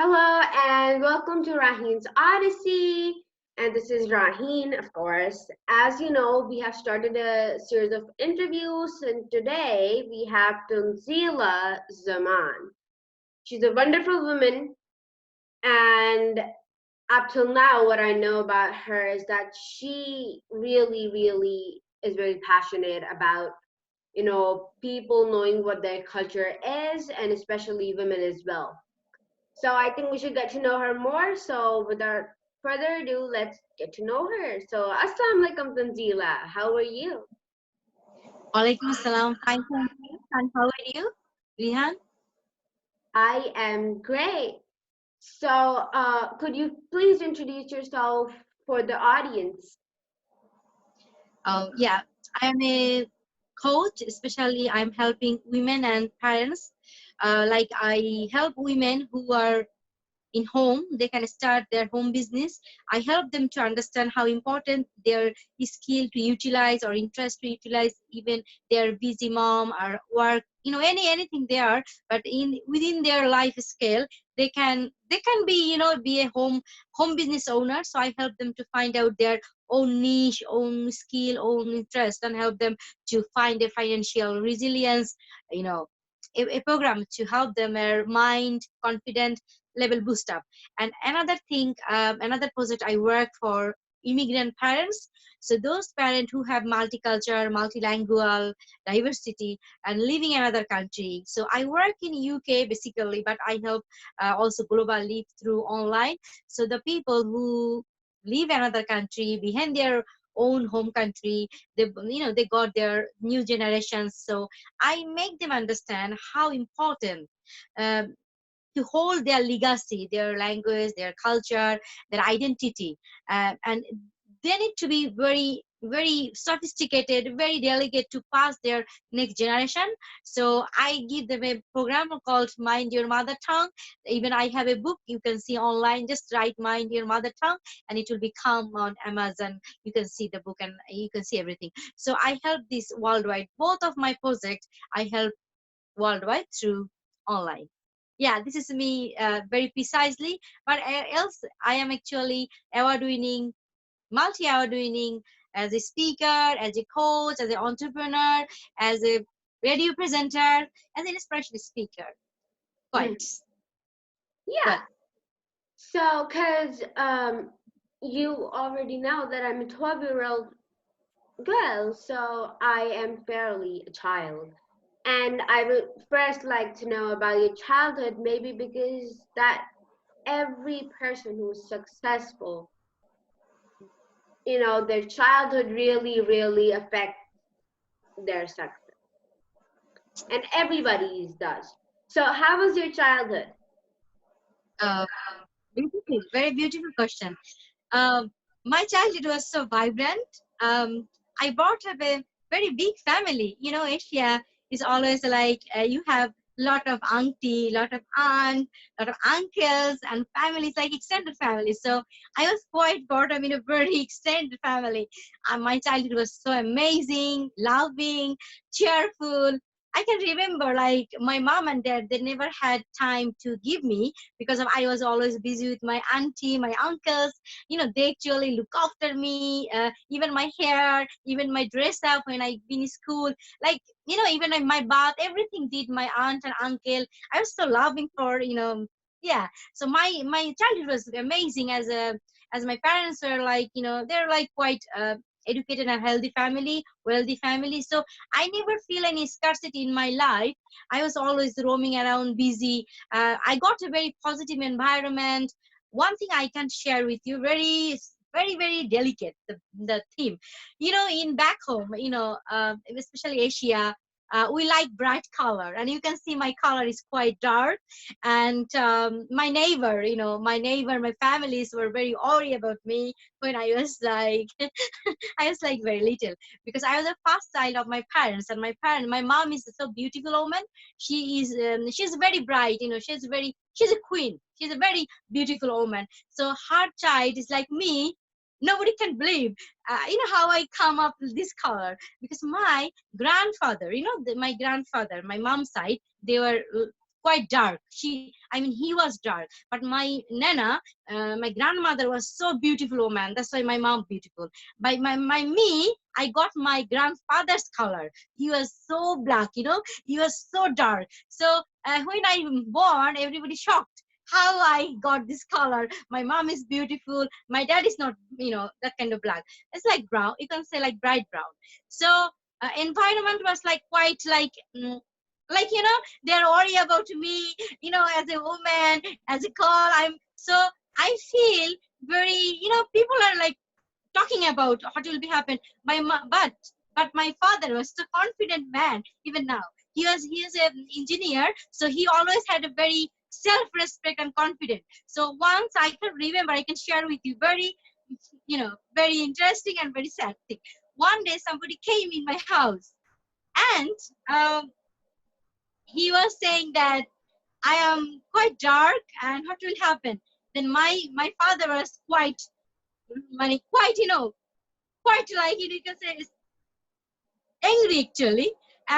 Hello and welcome to Raheen's Odyssey. And this is Raheen, of course. As you know, we have started a series of interviews, and today we have Tanzila Zaman. She's a wonderful woman, and up till now, what I know about her is that she really is very passionate about people knowing what their culture is, and especially women as well. So I think we should get to know her more. So without further ado, let's get to know her. So Assalamu alaikum Tanzila. How are you? Walaikum Assalam. Fine, thank you. And how are you, Rihan? I am great. So could you please introduce yourself for the audience? Yeah, I'm a coach, especially I'm helping women and parents. Like I help women who are in home, they can start their home business. I help them to understand how important their skill to utilize or interest to utilize, even their busy mom or work, anything they are, but in within their life scale, they can be, be a home business owner. So I help them to find out their own niche, own skill, own interest, and help them to find a financial resilience, you know a program to help them their mind confident level boost up. And another thing, another project I work for immigrant parents. So those parents who have multicultural, multilingual diversity and living in another country. So I work in UK basically, but I help also globally through online. So the people who live another country behind their own home country, they got their new generations. So I make them understand how important um, to hold their legacy, their language, their culture, their identity. And they need to be very sophisticated, very delicate to pass their next generation. So I give them a program called Mind Your Mother Tongue. Even I have a book you can see online. Just write Mind Your Mother Tongue, and it will become on Amazon. You can see the book and you can see everything. So I help this worldwide. Both of my projects I help worldwide through online. Yeah, this is me very precisely. But else I am actually award winning, multi award winning, as a speaker, as a coach, as an entrepreneur, as a radio presenter, as an inspirational speaker. Mm, Quite well. yeah. So, cause you already know that I'm a 12-year-old girl, so I am fairly a child. And I would first like to know about your childhood, maybe because that every person who's successful, their childhood really affect their success, and everybody's does. So how was your childhood? Uh, Beautiful, very beautiful question. Um, my childhood was so vibrant. I brought up a very big family. Asia is always like you have lot of auntie, lot of aunt, lot of uncles, and families like extended families. So I was quite brought up in a very extended family. My childhood was so amazing, loving, cheerful. I can remember like my mom and dad, they never had time to give me because of I was always busy with my auntie, my uncles. They actually look after me, even my hair, even my dress up when I been in school. Like, even in my bath, everything did my aunt and uncle. I was so loving for, yeah. So my childhood was amazing as my parents were like, they're like quite educated and healthy family, wealthy family. So I never feel any scarcity in my life. I was always roaming around busy. I got a very positive environment. One thing I can share with you, very delicate, the theme. In back home, especially Asia, we like bright color, and you can see my color is quite dark. And my families were very worried about me when I was like I was like very little, because I was the first child of my parents, and my mom is a so beautiful woman. She's very bright, she's a queen. She's a very beautiful woman. So her child is like me. Nobody can believe, how I come up with this color, because my grandfather, my grandfather, my mom's side, they were quite dark. He was dark, but my nana, my grandmother was so beautiful woman. That's why my mom beautiful. By my me, I got my grandfather's color. He was so black, he was so dark. So when I born, everybody shocked how I got this color. My mom is beautiful. My dad is not, that kind of black. It's like brown. You can say like bright brown. So environment was like quite like they're worried about me, as a woman, as a girl. I feel very, people are like talking about what will be happen. But my father was so confident man. Even now, he is an engineer, so he always had a very self-respect and confident. So once I can remember, I can share with you very, very interesting and very sad thing. One day somebody came in my house, and um, he was saying that I am quite dark and what will happen. Then my father was quite, quite like, you can say angry actually.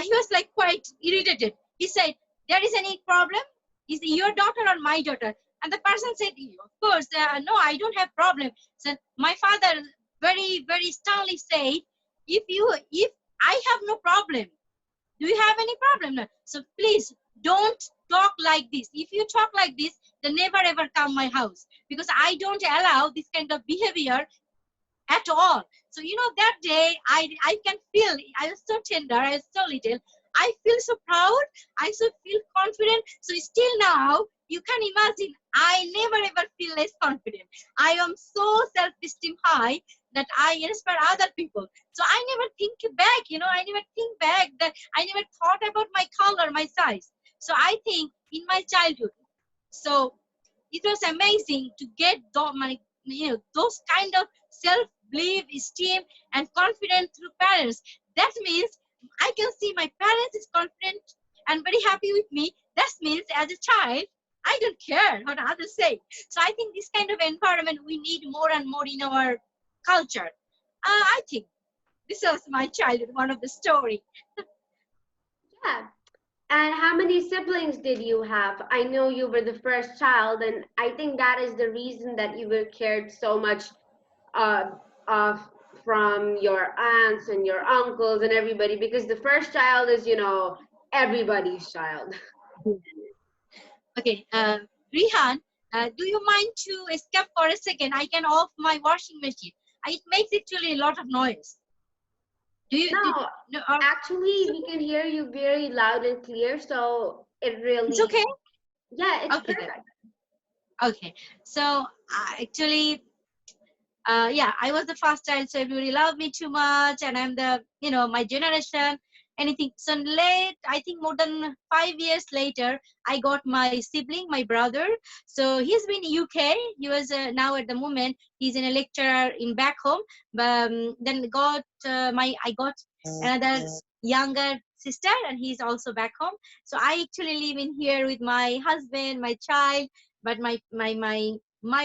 He was like quite irritated. He said, "There is any problem? Is it your daughter or my daughter?" And the person said, "Of course, no, I don't have problem." So my father very, very sternly said, if I have no problem, do you have any problem? No. So please don't talk like this. If you talk like this, then never ever come my house, because I don't allow this kind of behavior at all. So that day I can feel, I was so tender, I was so little. I feel so proud. I so feel confident. So still now, you can imagine, I never ever feel less confident. I am so self-esteem high that I inspire other people. So I never think back, I never think back that I never thought about my color, my size. So I think in my childhood, so it was amazing to get those kind of self-belief, esteem, and confidence through parents. That means I can see my parents is confident and very happy with me. That means as a child, I don't care what others say. So I think this kind of environment we need more and more in our culture. I think this was my childhood, one of the story. Yeah. And how many siblings did you have? I know you were the first child, and I think that is the reason that you were cared so much uh, of from your aunts and your uncles and everybody, because the first child is, everybody's child. Okay, Rihan, do you mind to escape for a second? I can off my washing machine. It makes actually a lot of noise. No, No, actually, we can hear you very loud and clear, so it it's really, okay? yeah, it's Okay then. perfect. Okay. So actually, yeah, I was the first child, so everybody loved me too much, and I'm the, my generation, anything. So late, I think more than 5 years later, I got my sibling, my brother. So he's been in UK. He was now at the moment he's in a lecturer in back home. Then I got another younger sister, and he's also back home. So I actually live in here with my husband, my child, but my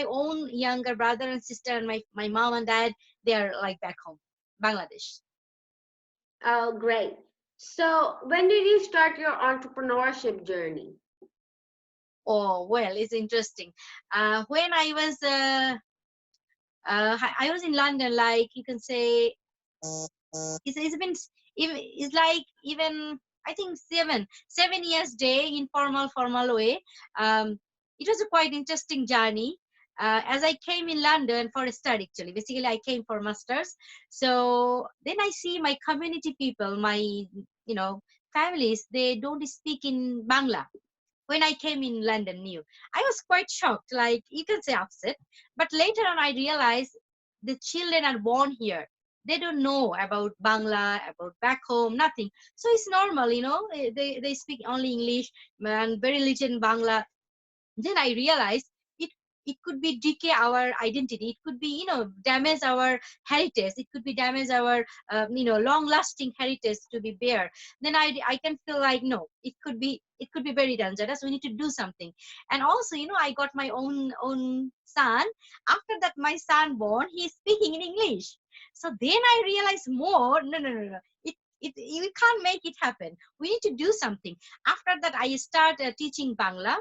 own younger brother and sister and my mom and dad, they are like back home, Bangladesh. Oh, great. So, when did you start your entrepreneurship journey? Oh, well, it's interesting. When I was in London, like you can say, it's been it's like even I think 7 years day in formal way. It was a quite interesting journey. As I came in London for a study, actually, basically I came for masters. So then I see my community people, my families, they don't speak in Bangla. When I came in London new, I was quite shocked, like you can say upset. But later on, I realized the children are born here. They don't know about Bangla, about back home, nothing. So it's normal, they speak only English and very little in Bangla. Then I realized it it could be decay our identity. It could be damage our heritage. It could be damage our long lasting heritage to be bare. Then I can feel like no, it could be very dangerous. We need to do something. And also I got my own son. After that my son born, he is speaking in English. So then I realized more. No, no, no, no. we can't make it happen. We need to do something. After that, I start teaching Bangla.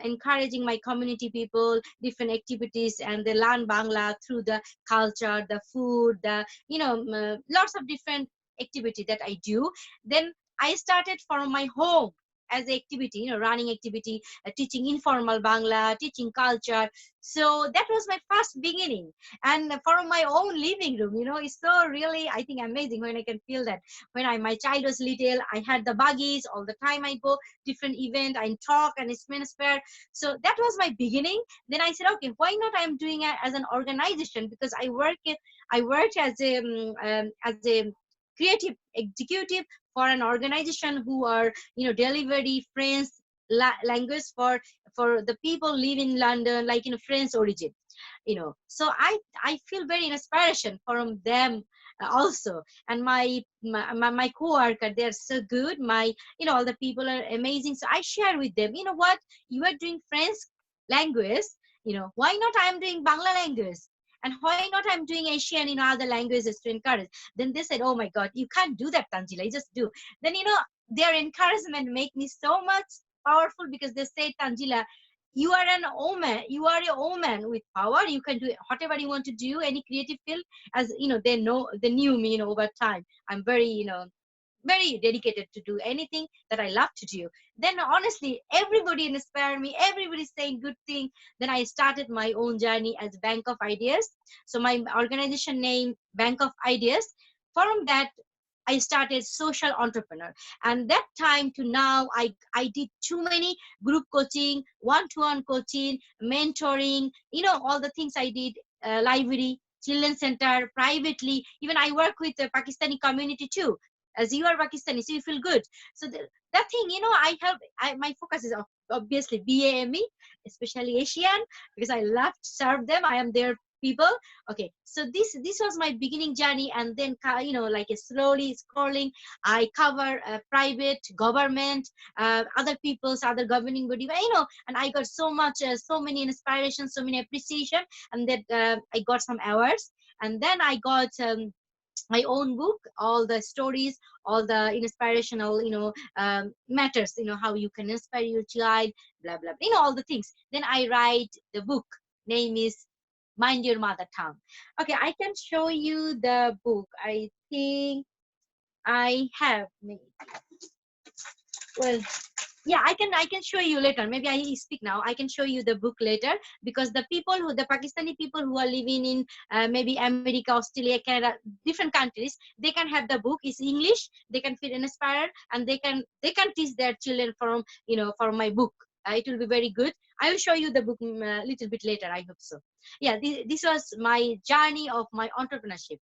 Encouraging my community people, different activities, and they learn Bangla through the culture, the food, the lots of different activity that I do. Then I started from my home as a activity, running activity, teaching informal Bangla, teaching culture. So that was my first beginning, and from my own living room. It's so really, I think, amazing when I can feel that. When my child was little, I had the buggies all the time. I go different event, I talk and spare. So that was my beginning. Then I said, okay, why not I'm doing it as an organization, because I worked as a creative executive for an organization who are delivery French language for the people live in London, like French origin. So I feel very inspiration from them also. And my co-worker, they're so good. All the people are amazing, so I share with them, what you are doing French language, why not I'm doing Bangla language, and why not I'm doing Asian other languages to encourage. Then they said, oh my god, you can't do that, Tanzila, you just do. Then their encouragement make me so much powerful, because they say, Tanzila, you are an woman, you are a woman with power, you can do whatever you want to do, any creative field. As they knew me over time. I'm very very dedicated to do anything that I love to do. Then honestly, everybody inspired me, everybody saying good thing. Then I started my own journey as Bank of Ideas. So my organization name, Bank of Ideas. From that, I started social entrepreneur. And that time to now, I did too many group coaching, one-to-one coaching, mentoring, all the things I did, library, children center, privately. Even I work with the Pakistani community too. As you are Pakistani, so you feel good. So that thing, I help. My focus is obviously BAME, especially Asian, because I love to serve them. I am their people. Okay, so this was my beginning journey, and then like a slowly scrolling, I cover private, government, other people's, other governing body, and I got so much, so many inspirations, so many appreciation, and that I got some awards. And then I got my own book, all the stories, all the inspirational matters, how you can inspire your child, blah blah, all the things. Then I write the book, name is Mind Your Mother Tongue. Okay, I can show you the book. I think I have maybe, well, yeah, I can show you later. Maybe I speak now, I can show you the book later, because the Pakistani people who are living in maybe America, Australia, Canada, different countries, they can have the book. It's English, they can feel inspired, and they can teach their children from my book. It will be very good. I will show you the book a little bit later, I hope so. Yeah, this was my journey of my entrepreneurship.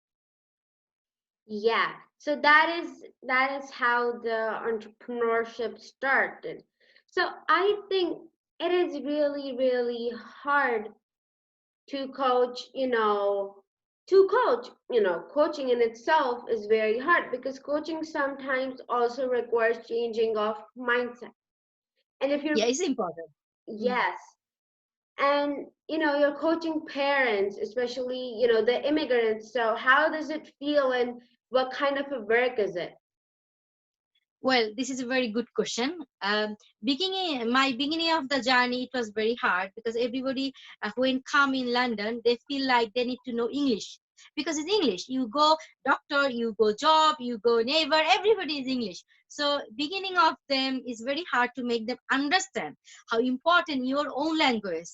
Yeah, so that is how the entrepreneurship started. So I think it is really, really hard to coach, coaching in itself is very hard because coaching sometimes also requires changing of mindset. And if you're, Yeah, it's important. Mm. yes, and you're coaching parents, especially, the immigrants. So how does it feel and what kind of a work is it? Well, this is a very good question. My beginning of the journey, it was very hard, because everybody when come in London, they feel like they need to know English, because it's English. You go doctor, you go job, you go neighbor, everybody is English. So beginning of them is very hard to make them understand how important your own language.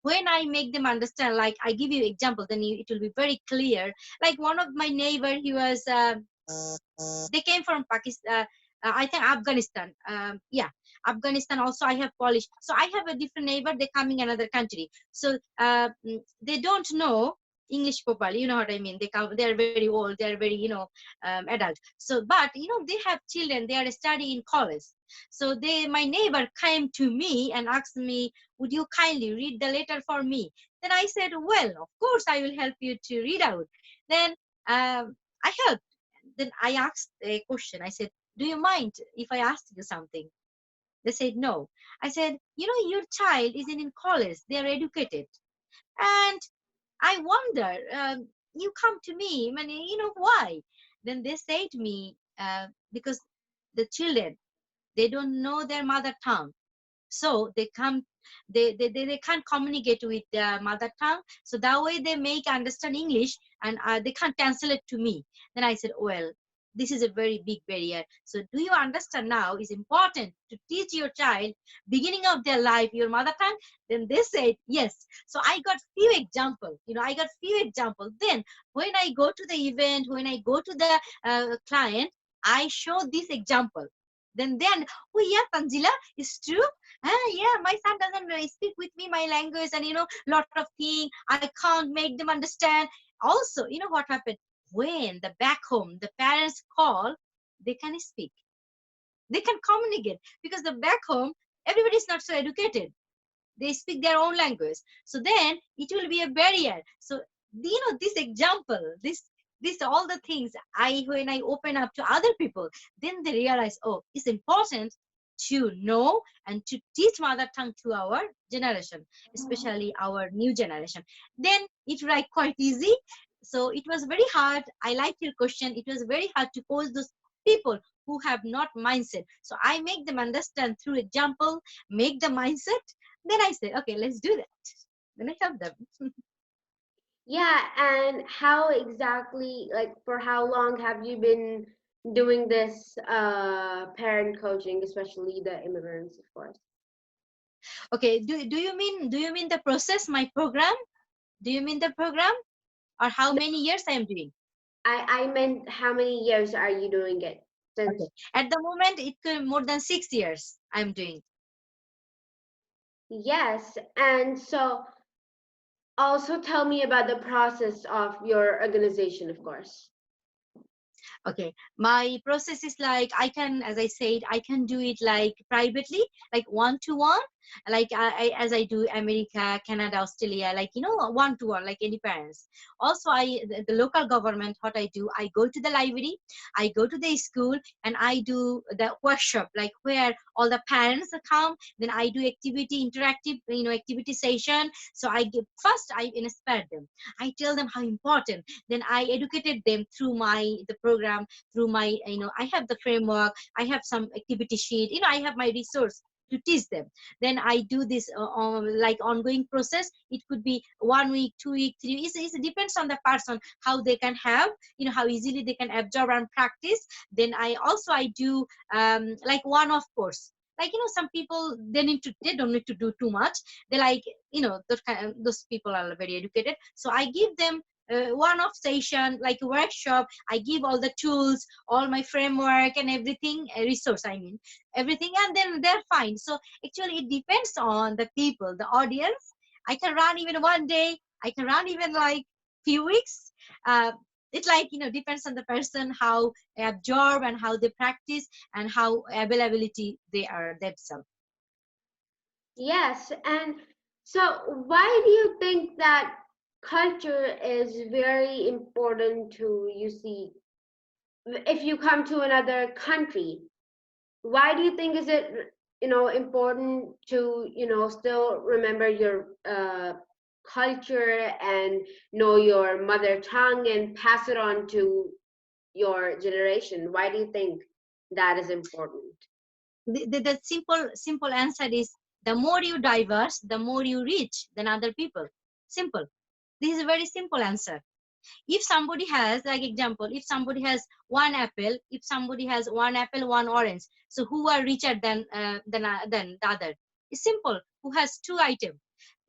When I make them understand, like I give you example, then it will be very clear. Like one of my neighbor, he was. They came from Pakistan, I think Afghanistan. Yeah, Afghanistan. Also, I have Polish. So I have a different neighbor. They coming another country. So they don't know English properly. You know what I mean? They come. They are very old. They are very adult. So, but they have children. They are studying in college. So my neighbor came to me and asked me, "Would you kindly read the letter for me?" Then I said, "Well, of course I will help you to read out." Then I helped. Then I asked a question. I said, do you mind if I ask you something? They said, no. I said, your child is in college. They are educated. And I wonder, you come to me, why? Then they say to me, because the children, they don't know their mother tongue, so they can't communicate with their mother tongue, so that way they make understand English, and they can't translate to me. Then I said, well, this is a very big barrier. So do you understand now it's important to teach your child beginning of their life your mother tongue? Then they said yes. So I got few examples, I got few examples. Then when I go to the event, when I go to the client, I show this example. Then oh yeah, Tanzila, it's true. Yeah, my son doesn't speak with me my language, and lot of things I can't make them understand. Also, what happened when the back home the parents call, they can speak, they can communicate, because the back home everybody is not so educated, they speak their own language, so then it will be a barrier. So this example, this all the things when I open up to other people, then they realize, oh, it's important to know and to teach mother tongue to our generation, especially our new generation. Then it like quite easy. So it was very hard. I like your question. It was very hard to pose those people who have not mindset, so I make them understand through example, make the mindset. Then I say, okay, let's do that. Then I help them. Yeah, and how exactly, like, for how long have you been doing this parent coaching, especially the immigrants, of course? Okay, do you mean the process, my program? Do you mean the program, or how No, many years I am doing? I meant how many years are you doing it Okay, since? at the moment it could more than 6 years I'm doing. Yes, and so also tell me about the process of your organization, of course. Okay, my process is like, I can, as I said, I can do it like privately, like one to one, like as I do America, Canada, Australia, like one to one, like any parents. Also, the local government, what I do, I go to the library, I go to the school, and I do the workshop, like where all the parents come. Then I do activity, interactive, activity session. So I give first, I inspire them, I tell them how important, then I educated them through the program, through my, I have the framework, I have some activity sheet, I have my resource to teach them. Then I do this like ongoing process. It could be 1 week, 2 week, 3 weeks. It depends on the person, how they can have, how easily they can absorb and practice. Then I do like one-off course. Like some people, they don't need to do too much. They like, those people are very educated, so I give them one-off session, like a workshop. I give all the tools, all my framework and everything, a resource, I mean, everything, and then they're fine. So actually it depends on the people, the audience. I can run even one day, I can run even like few weeks. It's like, depends on the person, how they absorb and how they practice and how availability they are themselves. Yes, and so why do you think that culture is very important to, you see, if you come to another country? Why do you think is it, important to, still remember your culture and know your mother tongue and pass it on to your generation? Why do you think that is important? The simple answer is, the more you diverse, the more you reach than other people. Simple. This is a very simple answer. If somebody has, like example, if somebody has one apple, if somebody has one apple, one orange, so who are richer than the other? It's simple. Who has two items?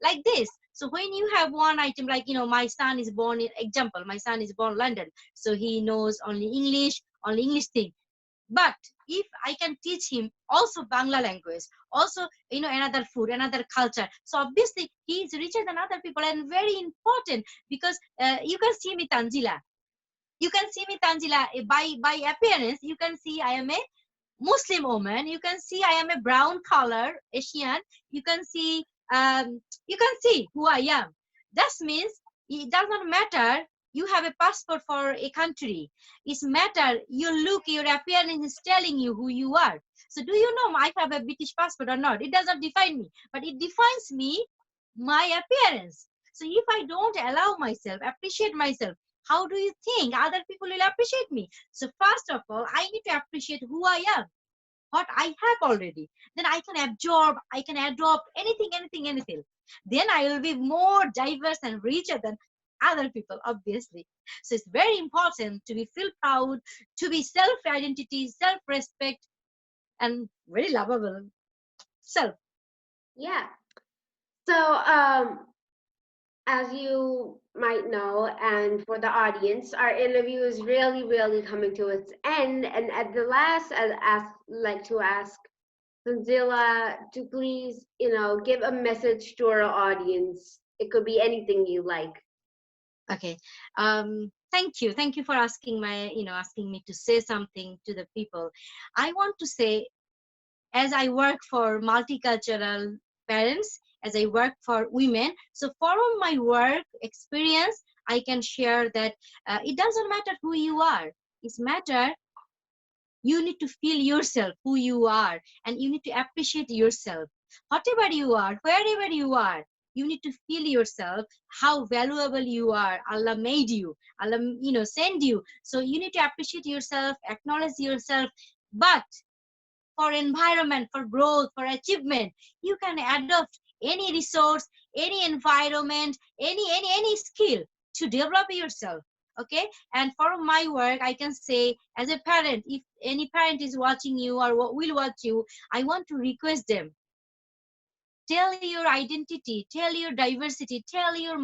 Like this. So when you have one item, like, my son is born in, example, my son is born in London, so he knows only English thing. But if I can teach him also Bangla language, also, another food, another culture, so obviously he is richer than other people, and very important, because you can see me, Tanzila. You can see me, Tanzila, by appearance. You can see I am a Muslim woman. You can see I am a brown color Asian. You can see, who I am. That means it does not matter. You have a passport for a country. It's matter you look, your appearance is telling you who you are. So do you know I have a British passport or not? It does not define me, but it defines me, my appearance. So if I don't allow myself, appreciate myself, How do you think other people will appreciate me? So first of all, I need to appreciate who I am, what I have already. Then I can absorb, I can adopt anything. Then I will be more diverse and richer than other people, obviously. So it's very important to be feel proud, to be self-identity, self-respect, and very lovable self. Yeah. So, as you might know, and for the audience, our interview is really, really coming to its end. And at the last, like to ask Tanzila to please, give a message to our audience. It could be anything you like. Okay. Thank you for asking asking me to say something to the people. I want to say, as I work for multicultural parents, as I work for women, so from my work experience, I can share that it doesn't matter who you are. It's matter you need to feel yourself who you are, and you need to appreciate yourself. Whatever you are, wherever you are, you need to feel yourself how valuable you are. Allah made you. Allah, send you. So you need to appreciate yourself, acknowledge yourself. But for environment, for growth, for achievement, you can adopt any resource, any environment, any skill to develop yourself. Okay. And for my work, I can say, as a parent, if any parent is watching you or will watch you, I want to request them, tell your identity, tell your diversity, tell your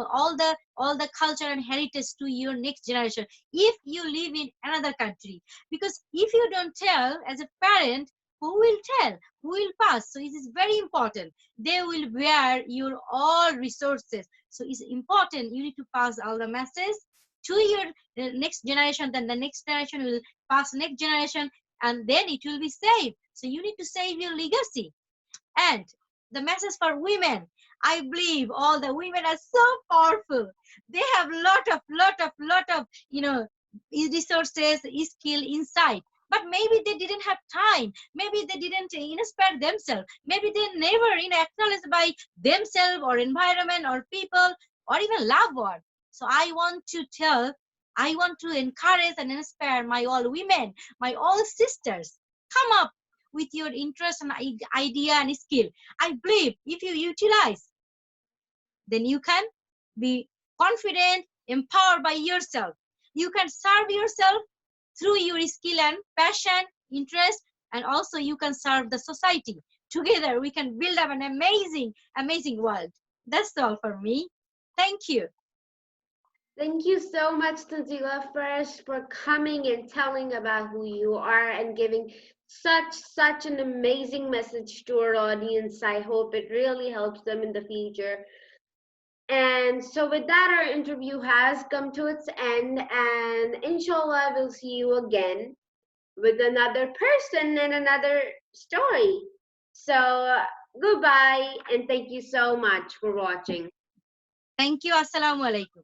all the culture and heritage to your next generation if you live in another country. Because if you don't tell as a parent, who will tell, who will pass? So it is very important, they will bear your all resources. So it's important, you need to pass all the message to your next generation, then the next generation will pass next generation, and then it will be saved. So you need to save your legacy. And the message for women, I believe all the women are so powerful. They have lot of resources, skill, insight. But maybe they didn't have time. Maybe they didn't inspire themselves. Maybe they never acknowledged by themselves or environment or people or even loved one. So I want to encourage and inspire my all women, my all sisters. Come up with your interest and idea and skill. I believe if you utilize, then you can be confident, empowered by yourself. You can serve yourself through your skill and passion, interest, and also you can serve the society. Together, we can build up an amazing world. That's all for me. Thank you. Thank you so much, Tanzila, first for coming and telling about who you are and giving such an amazing message to our audience. I hope it really helps them in the future. And so with that, our interview has come to its end, and inshallah, we'll see you again with another person and another story. So goodbye, and thank you so much for watching. Thank you. Assalamu alaikum.